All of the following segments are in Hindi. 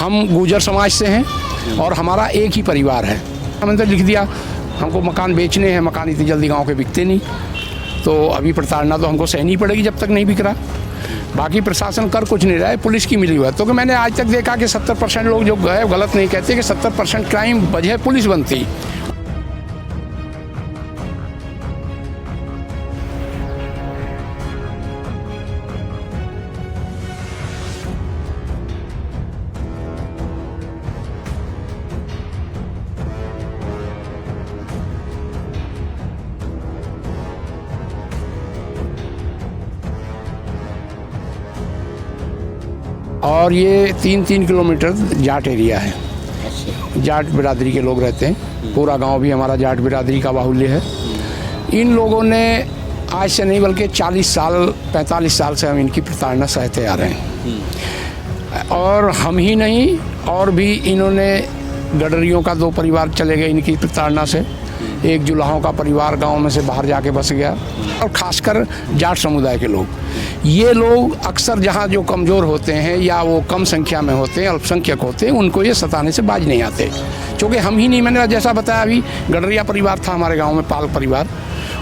हम गुर्जर समाज से हैं और हमारा एक ही परिवार है। हमने तो लिख दिया हमको मकान बेचने हैं, मकान इतनी जल्दी गांव के बिकते नहीं, तो अभी प्रताड़ना तो हमको सहनी पड़ेगी जब तक नहीं बिक रहा। बाकी प्रशासन कर कुछ नहीं रहा है, पुलिस की मिली हुआ है। तो कि मैंने आज तक देखा कि 70% लोग जो गए गलत नहीं कहते कि 70% क्राइम वजह पुलिस बनती। और ये 3-3 किलोमीटर जाट एरिया है, जाट बिरादरी के लोग रहते हैं। पूरा गांव भी हमारा जाट बिरादरी का बाहुल्य है। इन लोगों ने आज से नहीं बल्कि 40 साल 45 साल से हम इनकी प्रताड़ना सहते आ रहे हैं। और हम ही नहीं, और भी इन्होंने गडरियों का 2 परिवार चले गए इनकी प्रताड़ना से। एक जुलाहों का परिवार गांव में से बाहर जाके बस गया। और ख़ासकर जाट समुदाय के लोग, ये लोग अक्सर जहां जो कमज़ोर होते हैं या वो कम संख्या में होते हैं, अल्पसंख्यक होते हैं, उनको ये सताने से बाज नहीं आते। क्योंकि हम ही नहीं, मैंने जैसा बताया अभी गडरिया परिवार था हमारे गांव में, पाल परिवार,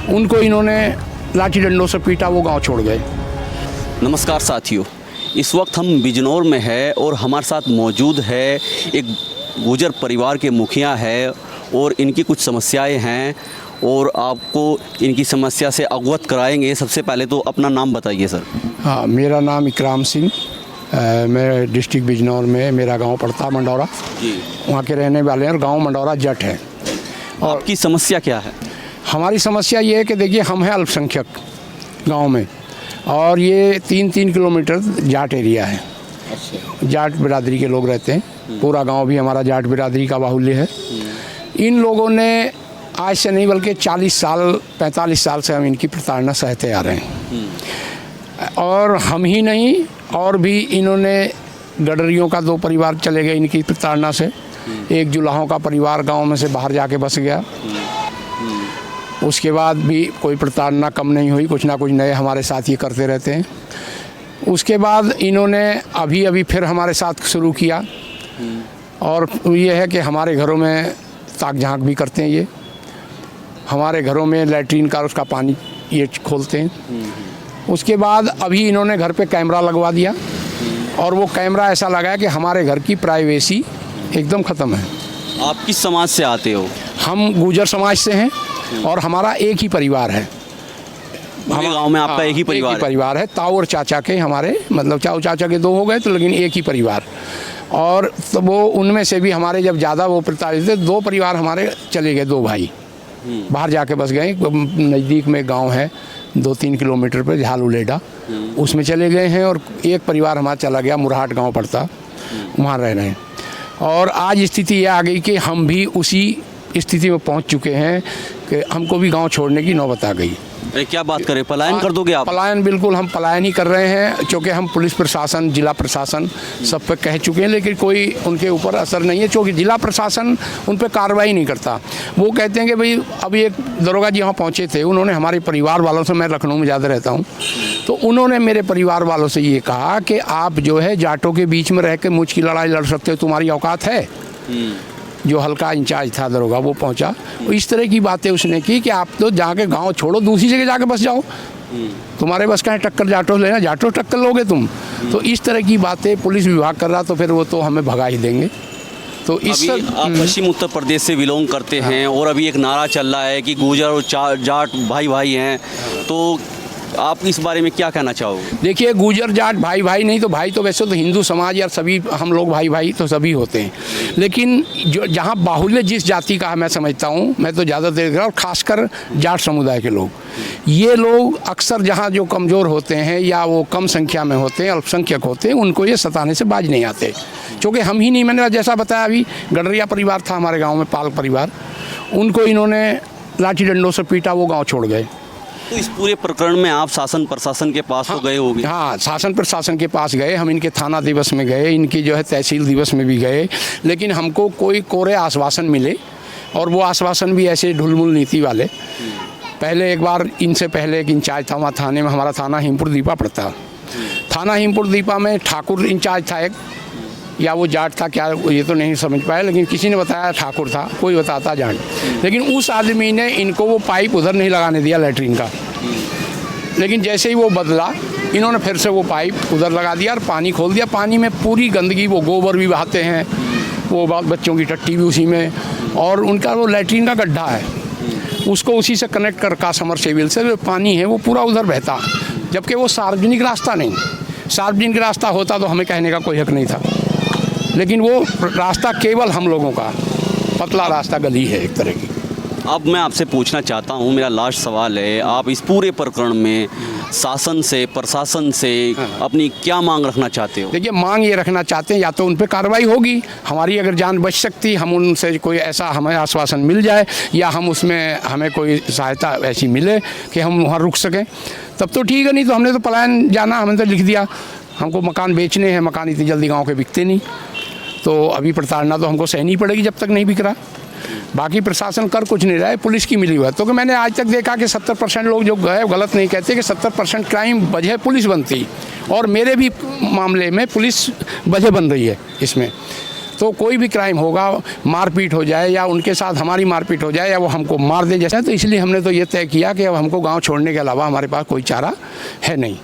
उनको इन्होंने लाठी डंडों से पीटा, वो गाँव छोड़ गए। नमस्कार साथियों, इस वक्त हम बिजनौर में है और हमारे साथ मौजूद है एक गुर्जर परिवार के मुखिया है और इनकी कुछ समस्याएं हैं और आपको इनकी समस्या से अवगत कराएंगे। सबसे पहले तो अपना नाम बताइए सर। हाँ, मेरा नाम इकराम सिंह, मैं डिस्ट्रिक्ट बिजनौर में, मेरा गांव पड़ता मंडौरा जी, वहाँ के रहने वाले हैं और गांव मंडौरा जट है। और आपकी समस्या क्या है? हमारी समस्या ये है कि देखिए हम हैं अल्पसंख्यक गांव में, और ये 3-3 किलोमीटर जाट एरिया है, जाट बिरादरी के लोग रहते हैं। पूरा गांव भी हमारा जाट बिरादरी का बाहुल्य है। इन लोगों ने आज से नहीं बल्कि 40 साल 45 साल से हम इनकी प्रताड़ना सहते आ रहे हैं। और हम ही नहीं, और भी इन्होंने गडरियों का 2 परिवार चले गए इनकी प्रताड़ना से। एक जुलाहों का परिवार गांव में से बाहर जाके बस गया। उसके बाद भी कोई प्रताड़ना कम नहीं हुई, कुछ ना कुछ नए हमारे साथ ये करते रहते हैं। उसके बाद इन्होंने अभी फिर हमारे साथ शुरू किया, और ये है कि हमारे घरों में ताक झांक भी करते हैं। ये हमारे घरों में लैट्रीन का उसका पानी ये खोलते हैं। उसके बाद अभी इन्होंने घर पे कैमरा लगवा दिया, और वो कैमरा ऐसा लगाया कि हमारे घर की प्राइवेसी एकदम ख़त्म है। आप किस समाज से आते हो? हम गुर्जर समाज से हैं और हमारा एक ही परिवार है। हमारे गांव में आपका एक ही परिवार है। ताऊ और चाचा के हमारे, मतलब चाचा के 2 हो गए तो, लेकिन एक ही परिवार। और तो वो उनमें से भी हमारे जब ज़्यादा वो प्रताड़ित थे, 2 परिवार हमारे चले गए, 2 भाई बाहर जाके बस गए। नज़दीक में गांव है 2-3 किलोमीटर पर, झाल उलेडा, उसमें चले गए हैं। और एक परिवार हमारा चला गया, मुरहाट गांव पड़ता, वहाँ रह रहे हैं। और आज स्थिति ये आ गई कि हम भी उसी स्थिति में पहुँच चुके हैं कि हमको भी गाँव छोड़ने की नौबत आ गई। अरे क्या बात करें, पलायन कर दोगे आप? पलायन, बिल्कुल हम पलायन ही कर रहे हैं, क्योंकि हम पुलिस प्रशासन, जिला प्रशासन सब पे कह चुके हैं, लेकिन कोई उनके ऊपर असर नहीं है। क्योंकि जिला प्रशासन उन पे कार्रवाई नहीं करता। वो कहते हैं कि भाई, अभी एक दरोगा जी यहाँ पहुँचे थे, उन्होंने हमारे परिवार वालों से, मैं लखनऊ में ज़्यादा रहता हूँ, तो उन्होंने मेरे परिवार वालों से ये कहा कि आप जो है जाटों के बीच में रह के मुझ की लड़ाई लड़ सकते हो, तुम्हारी औकात है। जो हल्का इंचार्ज था दरोगा, वो पहुंचा, इस तरह की बातें उसने की कि आप तो जाके गांव छोड़ो, दूसरी जगह जाके बस जाओ, तुम्हारे बस का है टक्कर जाटों लेना, जाटों टक्कर लोगे तुम। तो इस तरह की बातें पुलिस विभाग कर रहा, तो फिर वो तो हमें भगा ही देंगे। तो इस आप पश्चिम उत्तर प्रदेश से बिलोंग करते हैं, और अभी एक नारा चल रहा है कि गुर्जर और जाट भाई भाई हैं, तो आप इस बारे में क्या कहना चाहोगे? देखिए, गुर्जर जाट भाई भाई नहीं, तो भाई तो वैसे तो हिंदू समाज या सभी हम लोग भाई भाई तो सभी होते हैं, लेकिन जो जहाँ बाहुल्य जिस जाति का मैं समझता हूँ, मैं तो ज़्यादा देख रहा हूँ, खासकर जाट समुदाय के लोग, ये लोग अक्सर जहाँ जो कमज़ोर होते हैं या वो कम संख्या में होते हैं, अल्पसंख्यक होते हैं, उनको ये सताने से बाज नहीं आते। क्योंकि हम ही नहीं, मैंने जैसा बताया अभी गडरिया परिवार था हमारे गाँव में, पाल परिवार, उनको इन्होंने लाठी डंडों से पीटा, वो गाँव छोड़ गए। तो इस पूरे प्रकरण में आप शासन प्रशासन के पास तो गए होंगे? हाँ, शासन प्रशासन के पास गए, हम इनके थाना दिवस में गए, इनकी जो है तहसील दिवस में भी गए, लेकिन हमको कोई कोरे आश्वासन मिले, और वो आश्वासन भी ऐसे ढुलमुल नीति वाले। पहले एक बार इनसे पहले एक इंचार्ज था वहाँ थाने में, हमारा थाना हिमपुर दीपा पड़ता, थाना हिमपुर दीपा में ठाकुर इंचार्ज था एक, या वो जाट था क्या, ये तो नहीं समझ पाया, लेकिन किसी ने बताया ठाकुर था, कोई बताता जाट। लेकिन उस आदमी ने इनको वो पाइप उधर नहीं लगाने दिया लैट्रिन का, लेकिन जैसे ही वो बदला इन्होंने फिर से वो पाइप उधर लगा दिया और पानी खोल दिया। पानी में पूरी गंदगी, वो गोबर भी बहाते हैं, वो बच्चों की टट्टी भी उसी में, और उनका वो लैट्रिन का गड्ढा है, उसको उसी से कनेक्ट कर का समरसेबल से जो पानी है वो पूरा उधर बहता, जबकि वो सार्वजनिक रास्ता नहीं। सार्वजनिक रास्ता होता तो हमें कहने का कोई हक नहीं था, लेकिन वो रास्ता केवल हम लोगों का पतला रास्ता, गली है एक तरह की। अब मैं आपसे पूछना चाहता हूँ, मेरा लास्ट सवाल है, आप इस पूरे प्रकरण में शासन से, प्रशासन से अपनी क्या मांग रखना चाहते हो? देखिए, मांग ये रखना चाहते हैं, या तो उन पर कार्रवाई होगी, हमारी अगर जान बच सकती, हम उनसे कोई ऐसा हमें आश्वासन मिल जाए, या हम उसमें हमें कोई सहायता ऐसी मिले कि हम वहाँ रुक सकें, तब तो ठीक है। नहीं तो हमने तो पलायन जाना, हमने तो लिख दिया, हमको मकान बेचने हैं, मकान इतनी जल्दी गाँव के बिकते नहीं, तो अभी प्रताड़ना तो हमको सहनी पड़ेगी जब तक नहीं बिक रहा। बाकी प्रशासन कर कुछ नहीं रहा है, पुलिस की मिली हुआ है। तो कि मैंने आज तक देखा कि 70% लोग जो गए, गलत नहीं कहते कि 70% क्राइम वजह पुलिस बनती, और मेरे भी मामले में पुलिस वजह बन रही है इसमें। तो कोई भी क्राइम होगा, मारपीट हो जाए या उनके साथ हमारी मारपीट हो जाए या वो हमको मार दे जैसे, तो इसलिए हमने तो ये तय किया कि अब हमको गाँव छोड़ने के अलावा हमारे पास कोई चारा है नहीं।